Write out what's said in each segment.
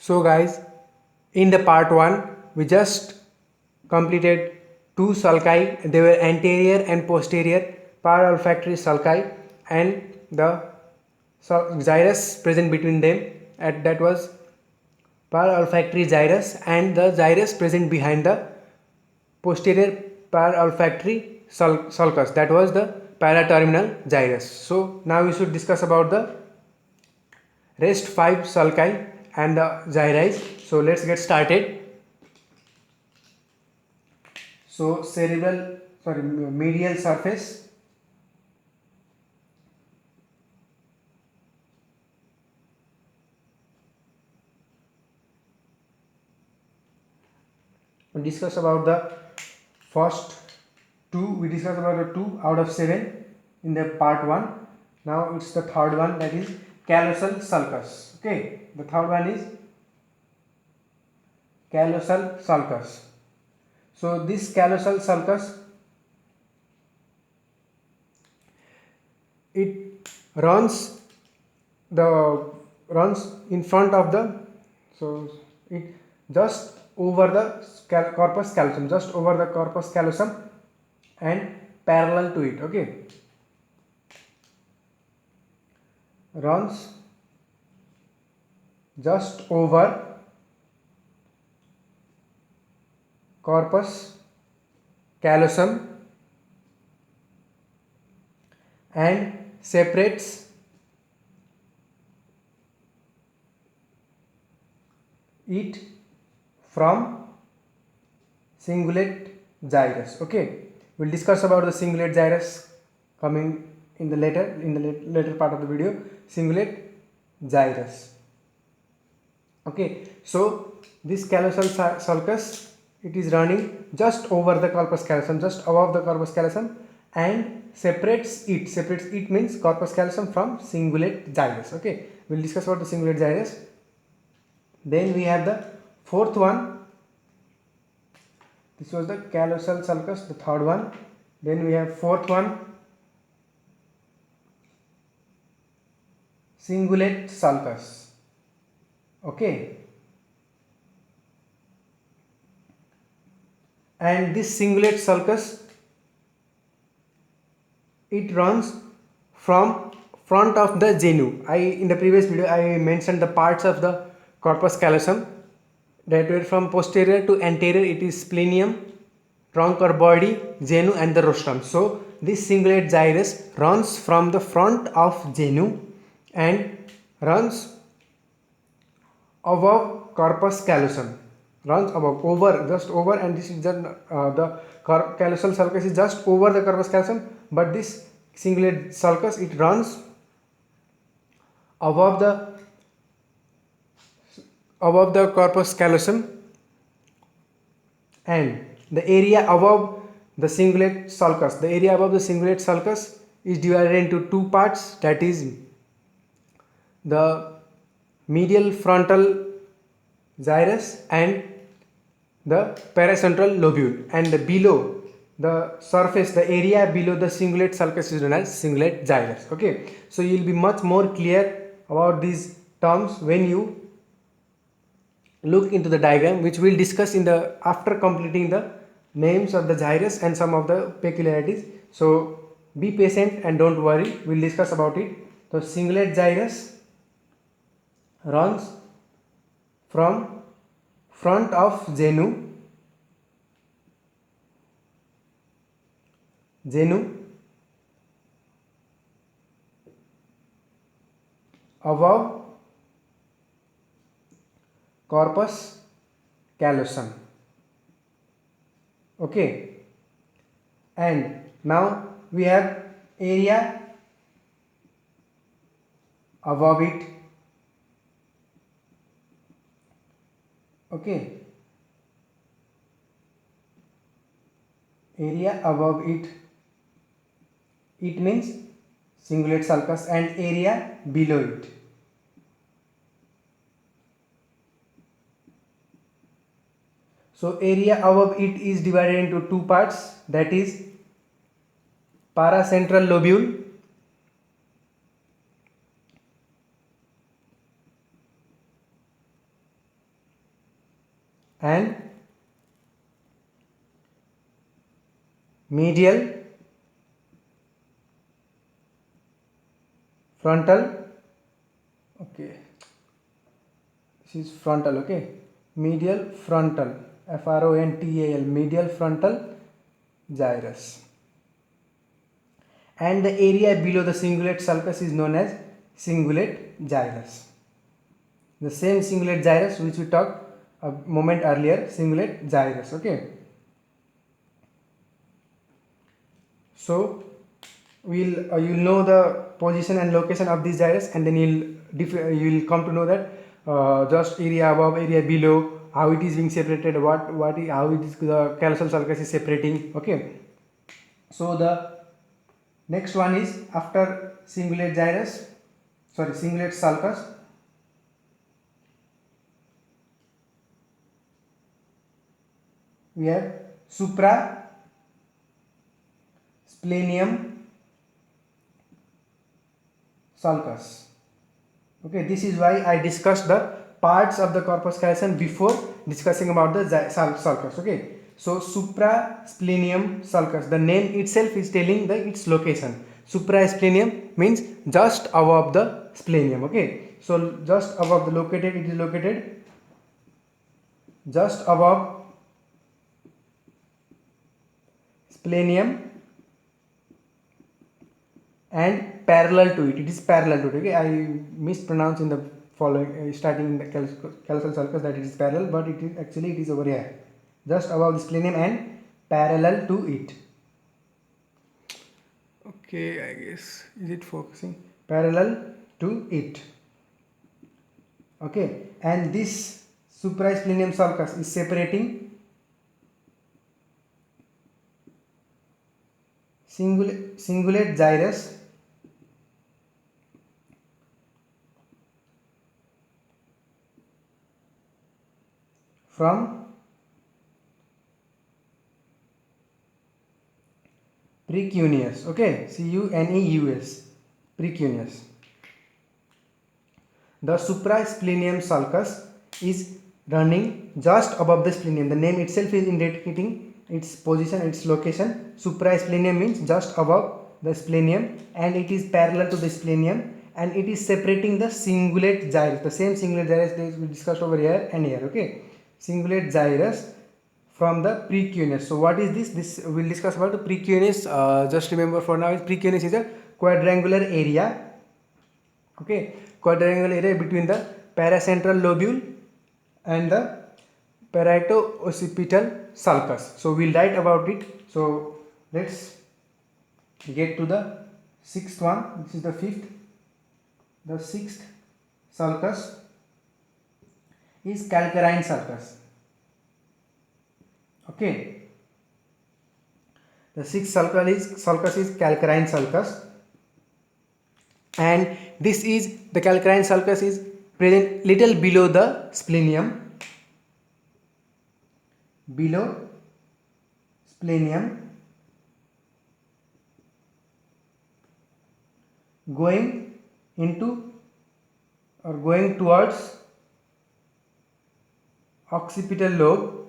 So guys, in the part 1 we just completed two sulci. They were anterior and posterior parolfactory sulci and the gyrus present between them, and that was parolfactory gyrus, and the gyrus present behind the posterior parolfactory sulcus, that was the paraterminal gyrus. So now we should discuss about the rest 5 sulci and the gyri. So let's get started. So medial surface, we discuss about the first two. We discuss about the 2 out of 7 in the part 1. Now it's the third one, that is callosal sulcus. Okay, the third one is callosal sulcus. So this callosal sulcus, it runs in front of the, so it just over the corpus callosum, just over the corpus callosum and parallel to it. Okay, runs just over corpus callosum and separates it from cingulate gyrus. Okay, we'll discuss about the cingulate gyrus coming in the later part of the video. Cingulate gyrus. Okay, so this callosal sulcus, it is running just over the corpus callosum, just above the corpus callosum, and separates it means corpus callosum from cingulate gyrus. Okay, we'll discuss about the cingulate gyrus. Then we have the fourth one. This was the callosal sulcus, the third one. Then we have fourth one, cingulate sulcus. Okay, and this cingulate sulcus, it runs from front of the genu. In the previous video I mentioned the parts of the corpus callosum that were from posterior to anterior. It is splenium, trunk or body, genu and the rostrum. So this cingulate gyrus runs from the front of genu and runs above corpus callosum, just over, and this is the callosal sulcus is just over the corpus callosum, but this cingulate sulcus, it runs above the corpus callosum, and the area above the cingulate sulcus is divided into two parts, that is the medial frontal gyrus and the paracentral lobule, and below the surface, the area below the cingulate sulcus is known as cingulate gyrus. Okay, so you will be much more clear about these terms when you look into the diagram, which we'll discuss in the after completing the names of the gyrus and some of the peculiarities. So be patient and don't worry, we'll discuss about it. So cingulate gyrus runs from front of genu above corpus callosum. Okay, and now we have area above it. Okay, area above it means cingulate sulcus, and area below it. So area above it is divided into two parts, that is paracentral lobule and medial frontal, okay, this is frontal, okay, medial frontal, frontal, medial frontal gyrus, and the area below the cingulate sulcus is known as cingulate gyrus. The same cingulate gyrus which we talked a moment earlier, cingulate gyrus, okay. So you'll know the position and location of this gyrus, and then you'll come to know that just area above, area below, how it is being separated, how it is the callosal sulcus is separating, okay. So the next one is after cingulate gyrus, cingulate sulcus, we have supra splenium sulcus, okay. This is why I discussed the parts of the corpus callosum before discussing about the sulcus, okay. So suprasplenium sulcus, the name itself is telling its location. Suprasplenium means just above the splenium, okay. So just above it is located just above splenium and parallel to it. It is parallel to it, okay. I mispronounced in the following starting in the callosal sulcus that it is parallel, but it is actually it is over here, just above the splenium and parallel to it, okay. I guess, is it focusing? Parallel to it, okay. And this suprasplenium sulcus is separating cingulate gyrus from precuneus, okay, cuneus, precuneus. The suprasplenium sulcus is running just above the splenium. The name itself is indicating its position, its location. Suprasplenium means just above the splenium, and it is parallel to the splenium, and it is separating the cingulate gyrus, the same cingulate gyrus that we discussed over here and here, okay. Cingulate gyrus from the precuneus. So what is this? This we'll discuss about the precuneus. Just remember for now, precuneus is a quadrangular area, okay, quadrangular area between the paracentral lobule and the parieto-occipital sulcus. So we'll write about it. So let's get to the sixth one. This is the fifth. The sixth sulcus is calcarine sulcus, okay. The sixth sulcus is calcarine sulcus, and this is the calcarine sulcus is present little below the splenium, going into or going towards occipital lobe,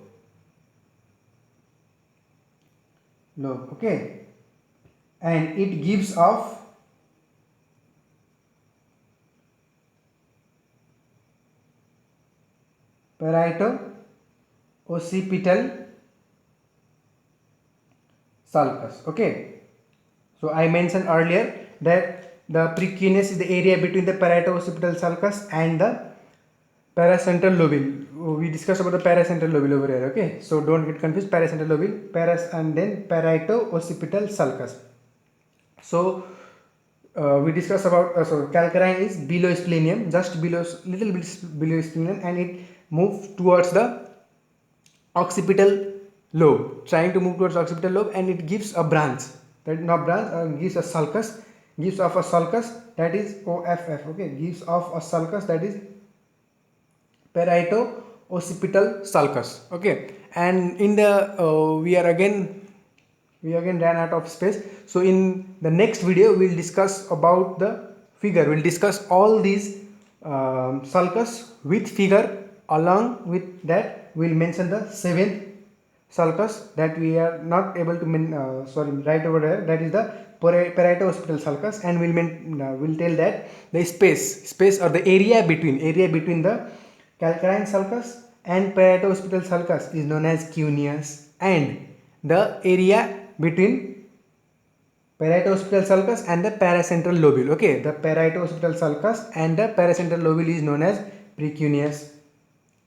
okay, and it gives off parieto-occipital sulcus, okay. So I mentioned earlier that the precuneus is the area between the parieto-occipital sulcus and the paracentral lobule. We discussed about the paracentral lobule over here, okay. So don't get confused, paracentral lobule, and then parieto-occipital sulcus. So we discussed about so calcarine is below splenium, just below, little bit below splenium, and it moves towards the occipital lobe, trying to move towards occipital lobe, and it gives a branch, that not branch, gives a sulcus, gives off a sulcus that is OFF, okay, gives off a sulcus that is parieto-occipital sulcus, okay. And in the we again ran out of space, so in the next video we'll discuss about the figure. We'll discuss all these sulcus with figure, along with that we'll mention the seventh sulcus that we are not able to write over there, that is the parieto-occipital sulcus, and we'll tell that the space or the area between the calcarine sulcus and parieto-occipital sulcus is known as cuneus, and the area between parieto-occipital sulcus and the paracentral lobule. Okay, the parieto-occipital sulcus and the paracentral lobule is known as precuneus,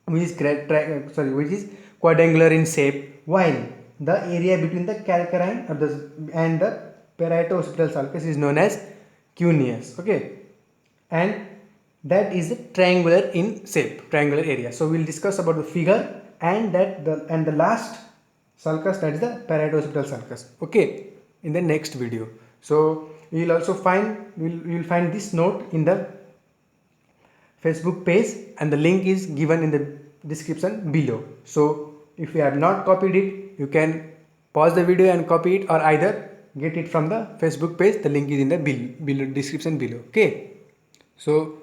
which is quadrangular in shape, while the area between the calcarine and the parieto-occipital sulcus is known as cuneus. Okay, and that is triangular in shape, triangular area. So we'll discuss about the figure and the last sulcus, that is the parieto-occipital sulcus, okay, in the next video. So we'll also find find this note in the Facebook page, and the link is given in the description below. So if you have not copied it, you can pause the video and copy it, or either get it from the Facebook page. The link is in the below description below. Okay, so